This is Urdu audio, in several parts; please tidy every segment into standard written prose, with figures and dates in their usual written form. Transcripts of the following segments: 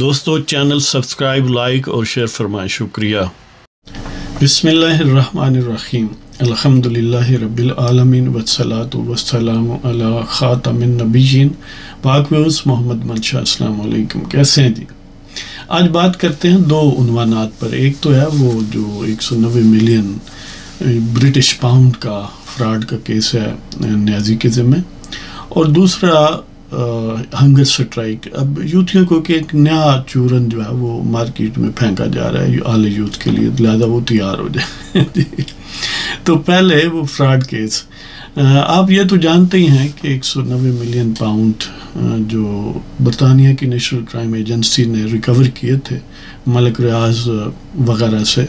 دوستو چینل سبسکرائب لائک اور شیئر فرمائیں، شکریہ۔ بسم اللہ الرحمن الرحیم، الحمدللہ رب العالمین والصلاة والسلام علی خاتم النبیین پاک ویوز محمد منشا۔ السلام علیکم، کیسے ہیں جی؟ آج بات کرتے ہیں دو عنوانات پر۔ ایک تو ہے وہ جو 190 ملین برٹش پاؤنڈ کا فراڈ کا کیس ہے نیازی کے ذمہ، اور دوسرا ہنگر سٹرائک۔ اب یوتھیوں کو کہ ایک نیا چورن جو ہے وہ مارکیٹ میں پھینکا جا رہا ہے اعلی یوتھ کے لیے، لہذا وہ تیار ہو جائے۔ تو پہلے وہ فراڈ کیس، آپ یہ تو جانتے ہی ہیں کہ 190 ملین پاؤنڈ جو برطانیہ کی نیشنل کرائم ایجنسی نے ریکور کیے تھے ملک ریاض وغیرہ سے،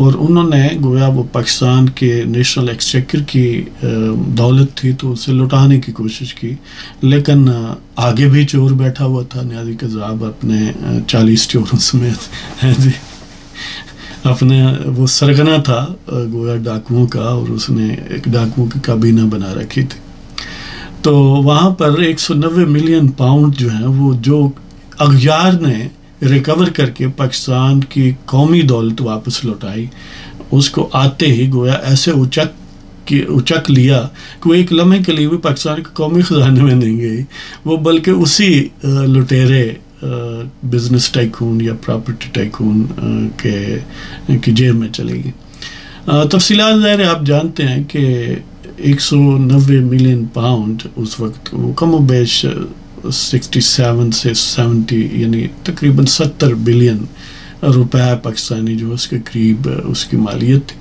اور انہوں نے گویا وہ پاکستان کے نیشنل ایکسچیکر کی دولت تھی تو اسے لٹانے کی کوشش کی، لیکن آگے بھی چور بیٹھا ہوا تھا نیازی قذاب اپنے 40 چوروں سمیت، جی اپنے وہ سرگنا تھا گویا ڈاکوؤں کا، اور اس نے ایک ڈاکوؤں کی کابینہ بنا رکھی تھی۔ تو وہاں پر 190 ملین پاؤنڈ جو ہیں وہ جو اغیار نے ریکور کر کے پاکستان کی قومی دولت واپس لوٹائی، اس کو آتے ہی گویا ایسے اچک لیا کہ وہ ایک لمحے کے لیے بھی پاکستان کے قومی خزانے میں نہیں گئی، وہ بلکہ اسی لٹیرے بزنس ٹائکون یا پراپرٹی ٹائکون کی جیب میں چلے گی۔ تفصیلات ظاہر ہے آپ جانتے ہیں کہ 190 ملین پاؤنڈ اس وقت وہ کم و بیش 67 سے 70 یعنی تقریباً 70 بلین روپے پاکستانی جو اس کے قریب اس کی مالیت تھی،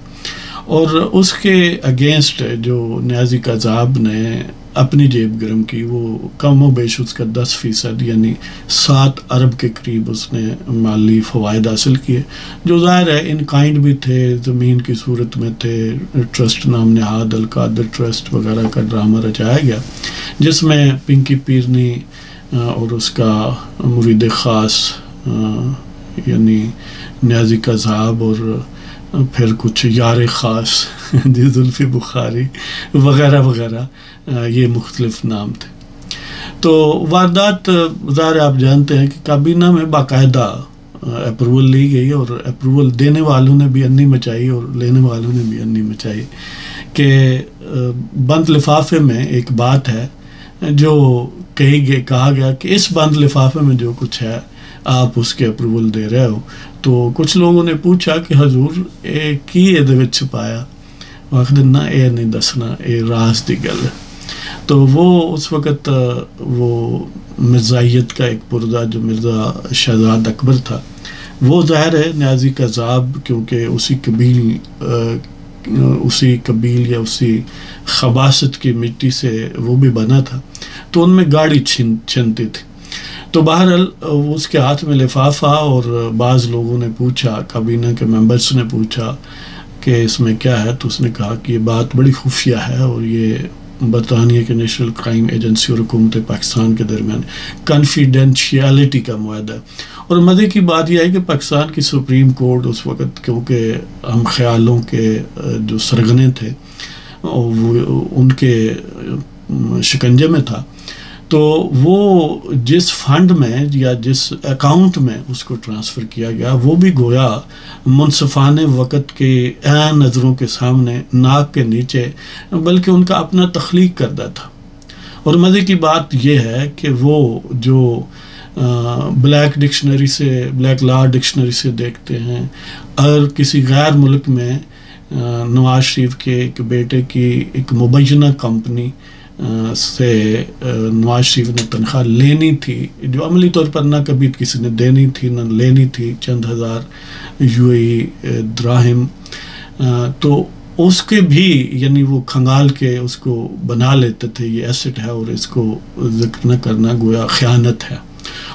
اور اس کے اگینسٹ جو نیازی قذاب نے اپنی جیب گرم کی وہ کم و بیش اس کا 10% یعنی 7 ارب کے قریب اس نے مالی فوائد حاصل کیے، جو ظاہر ہے ان کائنڈ بھی تھے، زمین کی صورت میں تھے، ٹرسٹ نام نہاد القادر ٹرسٹ وغیرہ کا ڈرامہ رچایا گیا، جس میں پنکی پیرنی اور اس کا مرید خاص یعنی نیازی قذاب اور پھر کچھ یار خاص جی زلفی بخاری وغیرہ وغیرہ یہ مختلف نام تھے۔ تو واردات ظاہر آپ جانتے ہیں کہ کابینہ میں باقاعدہ اپروول لی گئی، اور اپروول دینے والوں نے بھی انی مچائی اور لینے والوں نے بھی انی مچائی، کہ بند لفافے میں ایک بات ہے جو کہا گیا کہ اس بند لفافے میں جو کچھ ہے آپ اس کے اپروول دے رہے ہو۔ تو کچھ لوگوں نے پوچھا کہ حضور کی یہ چھپایا، وقت نہ اے نہیں دسنا، اے راز دی گل۔ تو وہ اس وقت وہ مرزائیت کا ایک پردہ جو مرزا شہزاد اکبر تھا، وہ ظاہر ہے نیازی قذاب کیونکہ اسی قبیل یا اسی خباثت کی مٹی سے وہ بھی بنا تھا، تو ان میں گاڑی چھنتی تھی۔ تو بہرحال اس کے ہاتھ میں لفافہ، اور بعض لوگوں نے پوچھا، کابینہ کے ممبرس نے پوچھا کہ اس میں کیا ہے، تو اس نے کہا کہ یہ بات بڑی خفیہ ہے، اور یہ برطانیہ کے نیشنل کرائم ایجنسی اور حکومت پاکستان کے درمیان کنفیڈینشیلٹی کا معاہدہ ہے۔ اور مزے کی بات یہ ہے کہ پاکستان کی سپریم کورٹ اس وقت کیونکہ ہم خیالوں کے جو سرغنے تھے وہ ان کے شکنجے میں تھا، تو وہ جس فنڈ میں یا جس اکاؤنٹ میں اس کو ٹرانسفر کیا گیا وہ بھی گویا منصفانہ وقت کے عین نظروں کے سامنے، ناک کے نیچے، بلکہ ان کا اپنا تخلیق کردہ تھا۔ اور مزے کی بات یہ ہے کہ وہ جو بلیک لا ڈکشنری سے دیکھتے ہیں، اگر کسی غیر ملک میں نواز شریف کے ایک بیٹے کی ایک مبینہ کمپنی سے نواز شریف نے تنخواہ لینی تھی، جو عملی طور پر نہ کبھی کسی نے دینی تھی نہ لینی تھی، چند ہزار UAE دراہم، تو اس کے بھی یعنی وہ کھنگال کے اس کو بنا لیتے تھے، یہ ایسٹ ہے اور اس کو ذکر نہ کرنا گویا خیانت ہے۔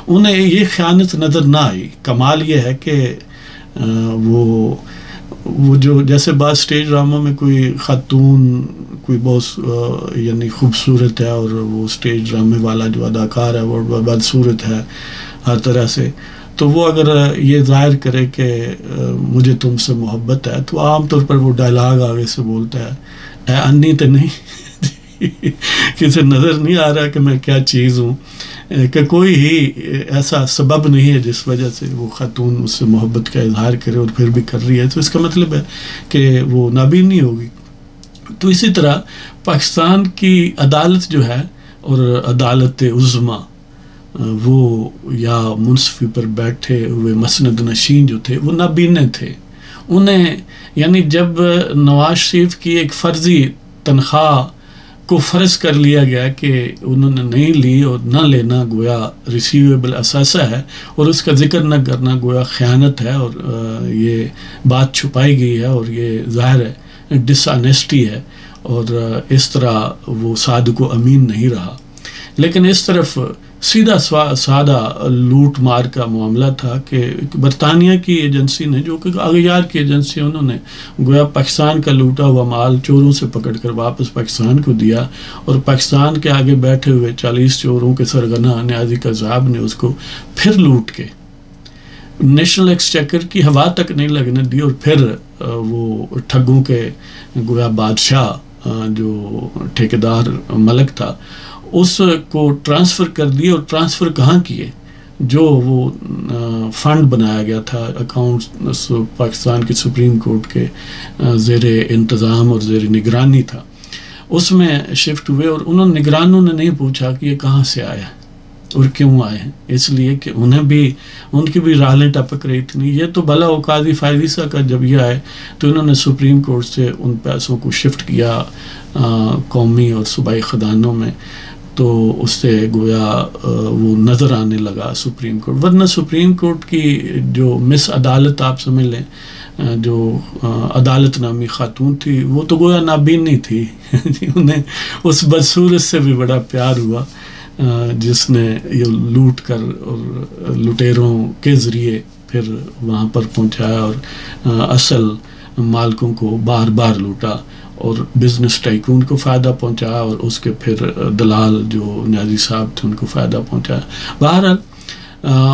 انہیں یہ خیانت نظر نہ آئی۔ کمال یہ ہے کہ وہ جو جیسے بعض سٹیج ڈراموں میں کوئی خاتون کوئی بہت یعنی خوبصورت ہے، اور وہ سٹیج ڈرامے والا جو اداکار ہے وہ بدصورت ہے ہر طرح سے، تو وہ اگر یہ ظاہر کرے کہ مجھے تم سے محبت ہے، تو عام طور پر وہ ڈائلاگ آگے سے بولتا ہے، اے انی تو نہیں کسی نظر نہیں آ رہا کہ میں کیا چیز ہوں، کہ کوئی ہی ایسا سبب نہیں ہے جس وجہ سے وہ خاتون اس سے محبت کا اظہار کرے اور پھر بھی کر رہی ہے، تو اس کا مطلب ہے کہ وہ نابینی ہوگی۔ تو اسی طرح پاکستان کی عدالت جو ہے اور عدالت عظمیٰ، وہ یا منصفی پر بیٹھے ہوئے مسند نشین جو تھے وہ نابینے تھے۔ انہیں یعنی جب نواز شریف کی ایک فرضی تنخواہ کو فرض کر لیا گیا کہ انہوں نے نہیں لی اور نہ لینا گویا ریسیویبل اثاثہ ہے، اور اس کا ذکر نہ کرنا گویا خیانت ہے، اور یہ بات چھپائی گئی ہے، اور یہ ظاہر ہے ڈس آنیسٹی ہے، اور اس طرح وہ صادق و امین نہیں رہا۔ لیکن اس طرف سیدھا سادہ لوٹ مار کا معاملہ تھا کہ برطانیہ کی ایجنسی نے، جو کہ اغیار کی ایجنسی، انہوں نے گویا پاکستان کا لوٹا ہوا مال چوروں سے پکڑ کر واپس پاکستان کو دیا، اور پاکستان کے آگے بیٹھے ہوئے 40 چوروں کے سرغنہ نیازی قذاب نے اس کو پھر لوٹ کے نیشنل ایکسچیکر کی ہوا تک نہیں لگنے دی، اور پھر وہ ٹھگوں کے گویا بادشاہ جو ٹھیکیدار ملک تھا اس کو ٹرانسفر کر دیے، اور ٹرانسفر کہاں کیے؟ جو وہ فنڈ بنایا گیا تھا اکاؤنٹ پاکستان کی سپریم کورٹ کے زیر انتظام اور زیر نگرانی تھا، اس میں شفٹ ہوئے، اور انہوں نگرانوں نے نہیں پوچھا کہ یہ کہاں سے آیا اور کیوں آئے ہیں، اس لیے کہ انہیں بھی ان کی بھی رالیں ٹپک رہی تھیں۔ یہ تو بھلا وہ قاضی فائزہ کا جب یہ آئے تو انہوں نے سپریم کورٹ سے ان پیسوں کو شفٹ کیا قومی اور صوبائی خزانوں میں، تو اس سے گویا وہ نظر آنے لگا سپریم کورٹ۔ ورنہ سپریم کورٹ کی جو مس عدالت آپ سمجھ لیں، جو عدالت نامی خاتون تھی، وہ تو گویا نابینی تھی انہیں اس بدصورت سے بھی بڑا پیار ہوا جس نے یہ لوٹ کر اور لٹیروں کے ذریعے پھر وہاں پر پہنچایا اور اصل مالکوں کو بار بار لوٹا، اور بزنس ٹائکون کو فائدہ پہنچایا، اور اس کے پھر دلال جو نیازی صاحب تھے ان کو فائدہ پہنچایا۔ بہرحال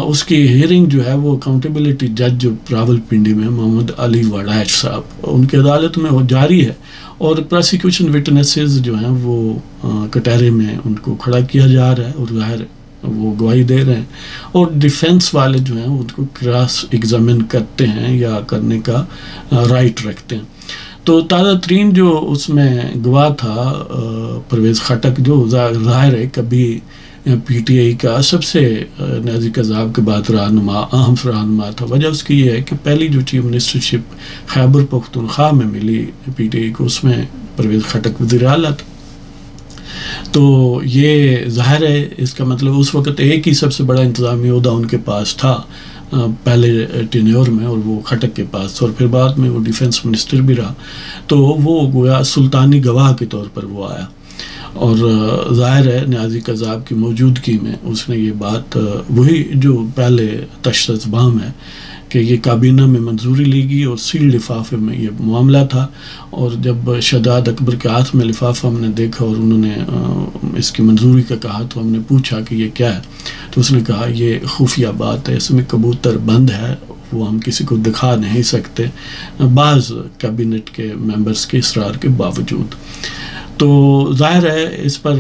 اس کی ہیئرنگ جو ہے وہ اکاؤنٹیبلٹی جج جو راول پنڈی میں محمد علی وڑائچ صاحب ان کی عدالت میں وہ جاری ہے، اور پروسیکیوشن وٹنسز جو ہیں وہ کٹہرے میں ان کو کھڑا کیا جا رہا ہے، اور ظاہر وہ گواہی دے رہے ہیں، اور ڈیفینس والے جو ہیں ان کو کراس ایگزامن کرتے ہیں یا کرنے کا رائٹ رکھتے ہیں۔ تو تازہ ترین جو اس میں گواہ تھا پرویز خٹک، جو ظاہر ہے کبھی پی ٹی آئی کا سب سے نیازی قذاب کے بعد اہم رہنما تھا۔ وجہ اس کی یہ ہے کہ پہلی جو چیف منسٹرشپ خیبر پختونخوا میں ملی پی ٹی آئی کو، اس میں پرویز خٹک وزیر اعلیٰ تھا۔ تو یہ ظاہر ہے اس کا مطلب اس وقت ایک ہی سب سے بڑا انتظامی عہدہ ان کے پاس تھا پہلے ٹینیور میں، اور وہ خٹک کے پاس، اور پھر بعد میں وہ ڈیفنس منسٹر بھی رہا، تو وہ گویا سلطانی گواہ کے طور پر وہ آیا، اور ظاہر ہے نیازی قذاب کی موجودگی میں اس نے یہ بات وہی جو پہلے تشدد بام ہے کہ یہ کابینہ میں منظوری لی گئی، اور سیل لفافے میں یہ معاملہ تھا، اور جب شہزاد اکبر کے ہاتھ میں لفافہ ہم نے دیکھا اور انہوں نے اس کی منظوری کا کہا، تو ہم نے پوچھا کہ یہ کیا ہے، تو اس نے کہا یہ خفیہ بات ہے، اس میں کبوتر بند ہے، وہ ہم کسی کو دکھا نہیں سکتے بعض کابینٹ کے ممبرز کے اصرار کے باوجود۔ تو ظاہر ہے اس پر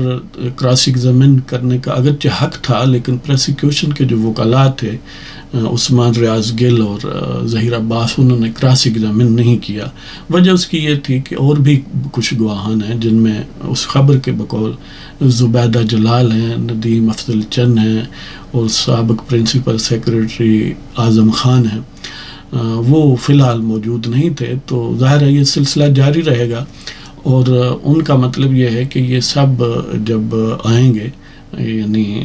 کراس ایگزامن کرنے کا اگرچہ حق تھا، لیکن پروسیکیوشن کے جو وکلاء تھے عثمان ریاض گل اور ظہیر عباس، انہوں نے کراس ایگزامن نہیں کیا۔ وجہ اس کی یہ تھی کہ اور بھی کچھ گواہان ہیں جن میں اس خبر کے بقول زبیدہ جلال ہیں، ندیم افضل چند ہیں، اور سابق پرنسپل سیکریٹری اعظم خان ہیں، وہ فی الحال موجود نہیں تھے۔ تو ظاہر ہے یہ سلسلہ جاری رہے گا، اور ان کا مطلب یہ ہے کہ یہ سب جب آئیں گے، یعنی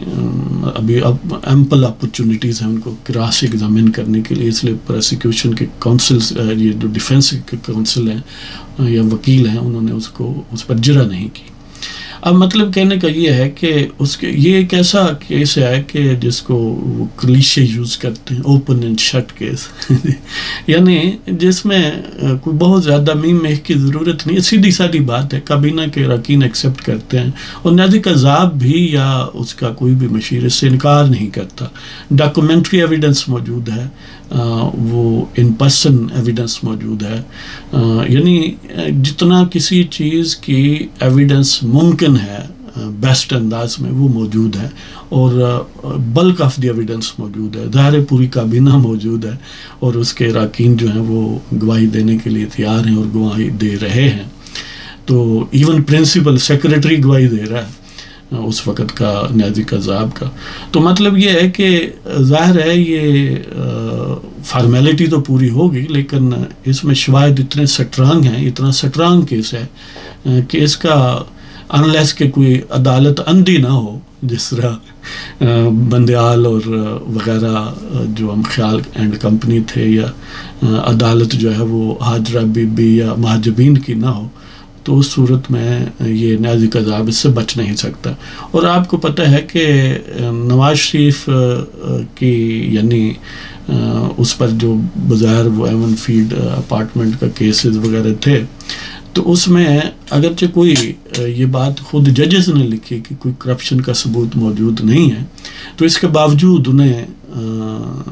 ابھی اب ایمپل اپرچونٹیز ہیں ان کو کراس ایگزامن کرنے کے لیے، اس لیے پروسیکیوشن کے کونسلز، یہ جو ڈیفنس کے کونسل ہیں یا وکیل ہیں، انہوں نے اس پر جرح نہیں کی۔ اب مطلب کہنے کا یہ ہے کہ یہ ایک ایسا کیس ہے کہ جس کو وہ کلیشے یوز کرتے ہیں، اوپن اینڈ شٹ کیس یعنی جس میں کوئی بہت زیادہ میم میخ کی ضرورت نہیں ہے، سیدھی سادی بات ہے، کابینہ کے اراکین ایکسیپٹ کرتے ہیں، اور نیازی قذاب بھی یا اس کا کوئی بھی مشیر اس سے انکار نہیں کرتا۔ ڈاکومنٹری ایویڈنس موجود ہے، وہ ان پرسن ایویڈنس موجود ہے، یعنی جتنا کسی چیز کی ایویڈنس ممکن ہے بیسٹ انداز میں وہ موجود ہے، اور بلک آف دی ایویڈنس موجود ہے، ظاہر پوری کابینہ موجود ہے، اور اس کے اراکین جو ہیں وہ گواہی دینے کے لیے تیار ہیں اور گواہی دے رہے ہیں. تو ایون پرنسپل سیکریٹری گواہی دے رہا ہے اس وقت کا نیازی قذاب کا. تو مطلب یہ ہے کہ ظاہر ہے یہ فارمیلٹی تو پوری ہوگی، لیکن اس میں شواہد اتنے سٹرانگ ہیں، اتنا سٹرانگ کیس ہے کہ اس کا انلیس کہ کوئی عدالت اندھی نہ ہو، جس طرح بندیال اور وغیرہ جو ہم خیال اینڈ کمپنی تھے، یا عدالت جو ہے وہ حاجرہ بی بی یا محجبین کی نہ ہو، تو اس صورت میں یہ نیازی قذاب اس سے بچ نہیں سکتا. اور آپ کو پتہ ہے کہ نواز شریف کی یعنی اس پر جو بظاہر وہ ایون فیلڈ اپارٹمنٹ کا کیسز وغیرہ تھے، تو اس میں اگرچہ کوئی یہ بات خود ججز نے لکھی کہ کوئی کرپشن کا ثبوت موجود نہیں ہے، تو اس کے باوجود انہیں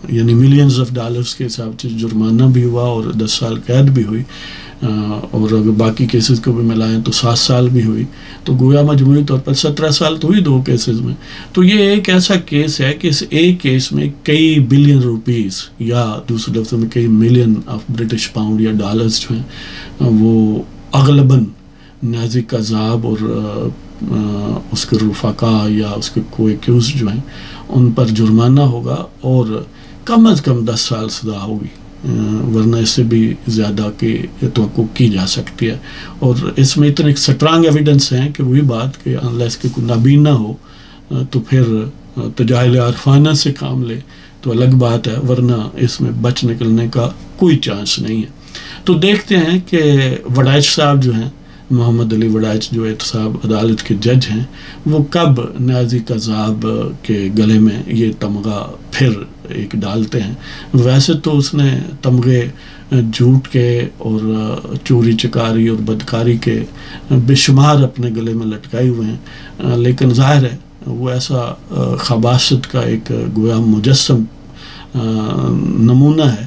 یعنی ملینز آف ڈالرز کے حساب سے جرمانہ بھی ہوا اور 10 سال قید بھی ہوئی، اور اگر باقی کیسز کو بھی ملائیں تو 7 سال بھی ہوئی، تو گویا مجموعی طور پر 17 سال تو ہوئی 2 کیسز میں. تو یہ ایک ایسا کیس ہے کہ اس ایک کیس میں کئی بلین روپیز یا دوسرے لفظوں میں کئی ملین آف برٹش پاؤنڈ یا ڈالرز جو ہیں وہ اغلباً نیازی قذاب اور اس کے رفقا یا اس کے کوئی ایکیوز جو ہیں ان پر جرمانہ ہوگا، اور کم از کم 10 سال سزا ہوگی، ورنہ اس سے بھی زیادہ کی توقع کی جا سکتی ہے. اور اس میں اتنے سٹرانگ ایویڈنس ہیں کہ وہی بات کہ انلیس کہ کوئی نابینا ہو تو پھر تجاہل عارفانہ سے کام لے تو الگ بات ہے، ورنہ اس میں بچ نکلنے کا کوئی چانس نہیں ہے. تو دیکھتے ہیں کہ وڑائچ صاحب جو ہیں، محمد علی وڑائچ جو احتساب عدالت کے جج ہیں، وہ کب نیازی قذاب کے گلے میں یہ تمغہ پھر ایک ڈالتے ہیں. ویسے تو اس نے تمغے جھوٹ کے اور چوری چکاری اور بدکاری کے بے شمار اپنے گلے میں لٹکائے ہوئے ہیں، لیکن ظاہر ہے وہ ایسا خباثت کا ایک گویا مجسم نمونہ ہے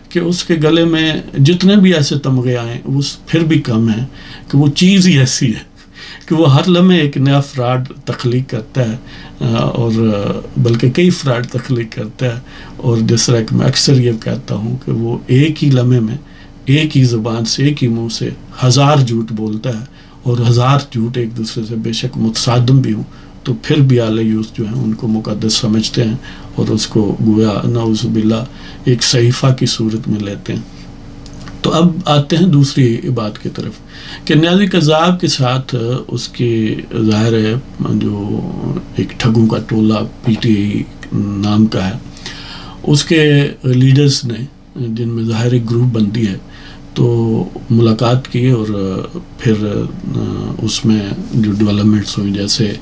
کہ اس کے گلے میں جتنے بھی ایسے تمغے آئیں وہ پھر بھی کم ہیں، کہ وہ چیز ہی ایسی ہے کہ وہ ہر لمحے ایک نیا فراڈ تخلیق کرتا ہے، اور بلکہ کئی فراڈ تخلیق کرتا ہے. اور جس طرح کہ میں اکثر یہ کہتا ہوں کہ وہ ایک ہی لمحے میں ایک ہی زبان سے ایک ہی منہ سے 1000 جھوٹ بولتا ہے، اور 1000 جھوٹ ایک دوسرے سے بے شک متصادم بھی ہوں تو پھر بھی اعلی یوز جو ہیں ان کو مقدس سمجھتے ہیں اور اس کو گویا نعوذ باللہ ایک صحیفہ کی صورت میں لیتے ہیں. تو اب آتے ہیں دوسری بات کی طرف کہ نیازی قذاب کے ساتھ اس کی ظاہر ہے جو ایک ٹھگوں کا ٹولہ پی ٹی آئی نام کا ہے، اس کے لیڈرز نے جن میں ظاہر ایک گروپ بنتی ہے تو ملاقات کی، اور پھر اس میں جو ڈیولپمنٹس ہوئی، جیسے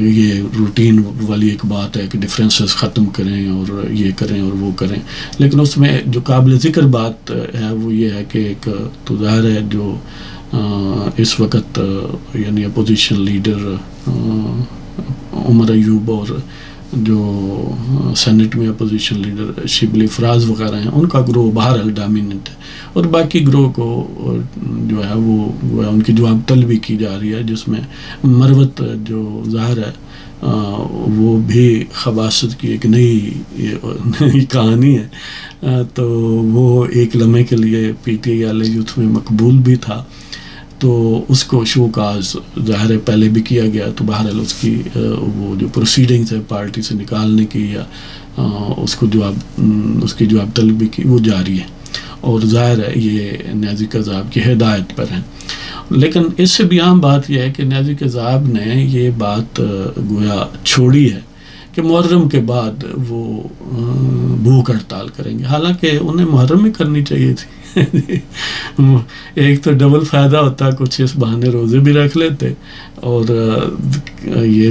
یہ روٹین والی ایک بات ہے کہ ڈفرینسز ختم کریں اور یہ کریں اور وہ کریں، لیکن اس میں جو قابل ذکر بات ہے وہ یہ ہے کہ ایک تو ظاہر ہے جو اس وقت یعنی اپوزیشن لیڈر عمر ایوب اور جو سینٹ میں اپوزیشن لیڈر شبلی فراز وغیرہ ہیں، ان کا گروہ بہرحال ڈامیننٹ ہے، اور باقی گروہ کو جو ہے وہ ان کی جواب طلبی کی جا رہی ہے، جس میں مروت جو ظاہر ہے وہ بھی خباثت کی ایک نئی کہانی ہے. تو وہ ایک لمحے کے لیے پی ٹی آئی والے یوتھ میں مقبول بھی تھا، تو اس کو شوکاز ظاہر ہے پہلے بھی کیا گیا، تو بہرحال اس کی وہ جو پروسیڈنگز ہے پارٹی سے نکالنے کی یا اس کی جواب طلبی کی وہ جاری ہے، اور ظاہر ہے یہ نیازی قذاب کی ہدایت پر ہیں. لیکن اس سے بھی عام بات یہ ہے کہ نیازی قذاب نے یہ بات گویا چھوڑی ہے کہ محرم کے بعد وہ بھوک ہڑتال کریں گے، حالانکہ انہیں محرم میں کرنی چاہیے تھی. ایک تو ڈبل فائدہ ہوتا، کچھ اس بہانے روزے بھی رکھ لیتے، اور یہ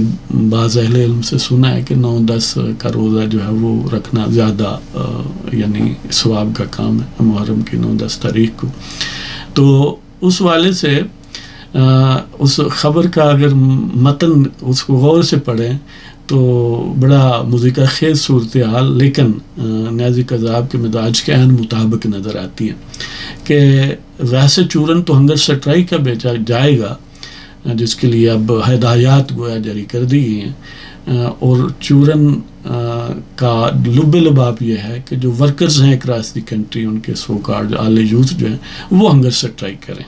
بعض اہل علم سے سنا ہے کہ 9-10 کا روزہ جو ہے وہ رکھنا زیادہ یعنی ثواب کا کام ہے محرم کی 9-10 تاریخ کو. تو اس والے سے اس خبر کا اگر متن اس کو غور سے پڑھیں تو بڑا مذیقہ خیز صورتحال، لیکن نیازی قذاب کے مزاج کے عین مطابق نظر آتی ہے کہ ویسے چورن تو ہنگر سٹرائی کا بیچا جائے گا، جس کے لیے اب ہدایات گویا جاری کر دی گئی ہیں، اور چورن کا لب لباب یہ ہے کہ جو ورکرز ہیں اکراس دی کنٹری، ان کے سو کارڈ اعلی یوتھ جو ہیں وہ ہنگر سٹرائک کریں،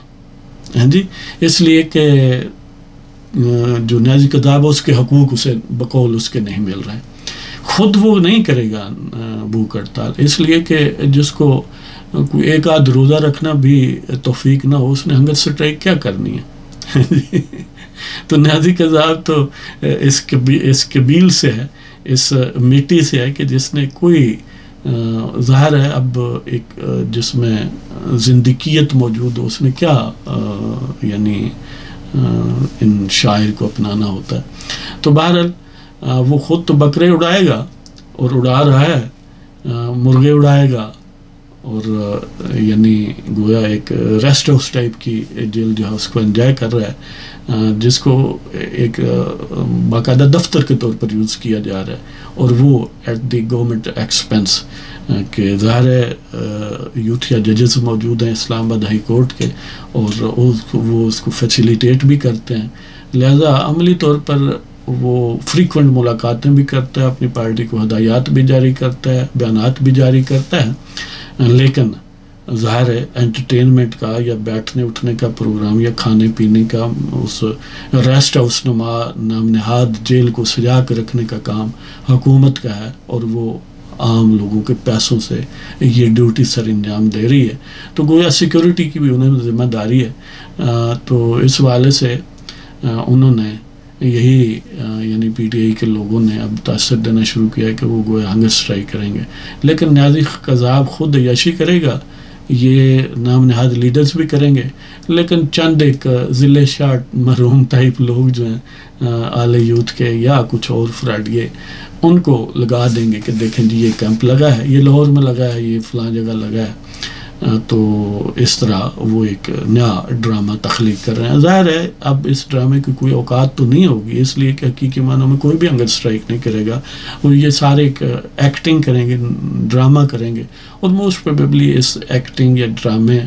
ہاں جی، اس لیے کہ جو نیازی قذاب ہے اس کے حقوق اسے بقول اس کے نہیں مل رہے ہیں. خود وہ نہیں کرے گا بھوک ہڑتال، اس لیے کہ جس کو کوئی ایک آدھ روزہ رکھنا بھی توفیق نہ ہو، اس نے ہنگر سٹرائک کیا کرنی ہے؟ تو نیازی قذاب تو اس قبیل سے ہے، اس مٹی سے ہے کہ جس نے کوئی ظاہر ہے اب ایک جس میں زندگیت موجود ہو، اس نے کیا یعنی ان شاعر کو اپنانا ہوتا ہے. تو بہرحال وہ خود تو بکرے اڑائے گا اور اڑا رہا ہے، مرغے اڑائے گا، اور یعنی گویا ایک ریسٹ ہاؤس ٹائپ کی جیل جو ہے اس کو انجوائے کر رہا ہے، جس کو ایک باقاعدہ دفتر کے طور پر یوز کیا جا رہا ہے، اور وہ ایٹ دی گورنمنٹ ایکسپینس، کہ ظاہر ہے یوتھ یا ججز موجود ہیں اسلام آباد ہائی کورٹ کے، اور وہ اس کو فیسیلیٹیٹ بھی کرتے ہیں، لہذا عملی طور پر وہ فریکوینٹ ملاقاتیں بھی کرتا ہے، اپنی پارٹی کو ہدایات بھی جاری کرتا ہے، بیانات بھی جاری کرتا ہے، لیکن ظاہر ہے انٹرٹینمنٹ کا یا بیٹھنے اٹھنے کا پروگرام یا کھانے پینے کا، اس ریسٹ ہاؤس نام نہاد جیل کو سجا کے رکھنے کا کام حکومت کا ہے، اور وہ عام لوگوں کے پیسوں سے یہ ڈیوٹی سر انجام دے رہی ہے. تو گویا سیکیورٹی کی بھی انہیں ذمہ داری ہے. تو اس حوالے سے انہوں نے یہی یعنی پی ٹی آئی کے لوگوں نے اب تاثر دینا شروع کیا کہ وہ گویا ہنگر سٹرائک کریں گے، لیکن نیازی قذاب خود عیاشی کرے گا، یہ نام نہاد لیڈرز بھی کریں گے، لیکن چند ایک ضلع شاٹ محروم ٹائپ لوگ جو ہیں اعلی یوتھ کے یا کچھ اور فرائڈ یہ ان کو لگا دیں گے کہ دیکھیں جی یہ کیمپ لگا ہے، یہ لاہور میں لگا ہے، یہ فلاں جگہ لگا ہے. تو اس طرح وہ ایک نیا ڈرامہ تخلیق کر رہے ہیں. ظاہر ہے اب اس ڈرامے کی کوئی اوقات تو نہیں ہوگی، اس لیے کہ حقیقی معنوں میں کوئی بھی ہنگر سٹرائک نہیں کرے گا، وہ یہ سارے ایک ایکٹنگ کریں گے، ڈرامہ کریں گے، اور موسٹ پروبیبلی اس ایکٹنگ یا ڈرامے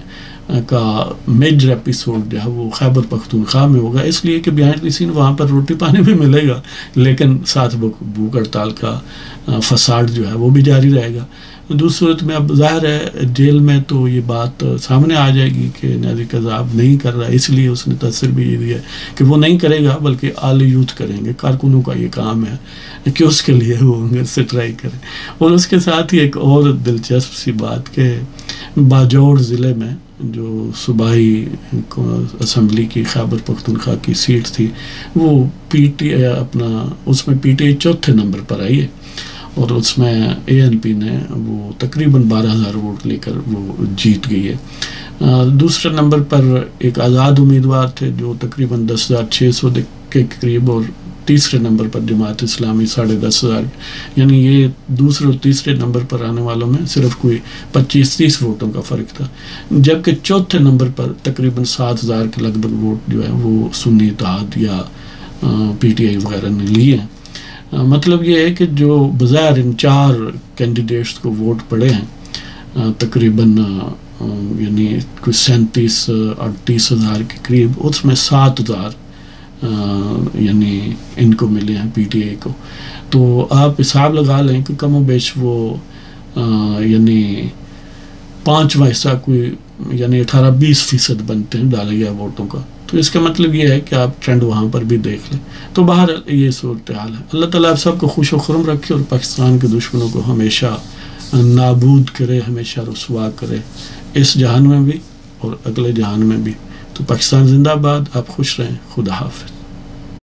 کا میجر ایپیسوڈ جو ہے وہ خیبر پختونخوا میں ہوگا، اس لیے کہ بیہائنڈ دی سین وہاں پر روٹی پانی بھی ملے گا، لیکن ساتھ بھوک ہڑتال کا فساد جو ہے وہ بھی جاری رہے گا. دوسری صورت میں اب ظاہر ہے جیل میں تو یہ بات سامنے آ جائے گی کہ نیازی قذاب نہیں کر رہا، اس لیے اس نے تاثر بھی یہ دیا کہ وہ نہیں کرے گا بلکہ اعلی یوتھ کریں گے، کارکنوں کا یہ کام ہے کہ اس کے لیے وہ ہنگر سٹرائک کریں. اور اس کے ساتھ ہی ایک اور دلچسپ سی بات کہ باجوڑ ضلع میں جو صوبائی اسمبلی کی خیبر پختونخوا کی سیٹ تھی، وہ پی ٹی آئی اس میں پی ٹی آئی چوتھے نمبر پر آئی ہے، اور اس میں اے این پی نے وہ تقریباً 12,000 ووٹ لے کر وہ جیت گئی ہے. دوسرے نمبر پر ایک آزاد امیدوار تھے جو تقریباً 10,600 کے قریب، اور تیسرے نمبر پر جماعت اسلامی 10,500، یعنی یہ دوسرے اور تیسرے نمبر پر آنے والوں میں صرف کوئی 25-30 ووٹوں کا فرق تھا، جبکہ چوتھے نمبر پر تقریباً 7,000 کے لگ بھگ ووٹ جو ہے وہ سنی اتحاد یا پی ٹی آئی وغیرہ نے لیے ہیں. مطلب یہ ہے کہ جو بظاہر ان 4 کینڈیڈیٹس کو ووٹ پڑے ہیں تقریباً یعنی کوئی 37-38 ہزار کے قریب، اس میں 7,000 یعنی ان کو ملے ہیں پی ٹی آئی کو. تو آپ حساب لگا لیں کہ کم و بیش وہ یعنی 5واں حصہ کوئی یعنی 18-20% بنتے ہیں ڈالے گئے ووٹوں کا. تو اس کا مطلب یہ ہے کہ آپ ٹرینڈ وہاں پر بھی دیکھ لیں. تو باہر یہ صورتحال ہے. اللہ تعالیٰ آپ سب کو خوش و خرم رکھے اور پاکستان کے دشمنوں کو ہمیشہ نابود کرے، ہمیشہ رسوا کرے، اس جہان میں بھی اور اگلے جہان میں بھی. تو پاکستان زندہ باد. آپ خوش رہیں. خدا حافظ.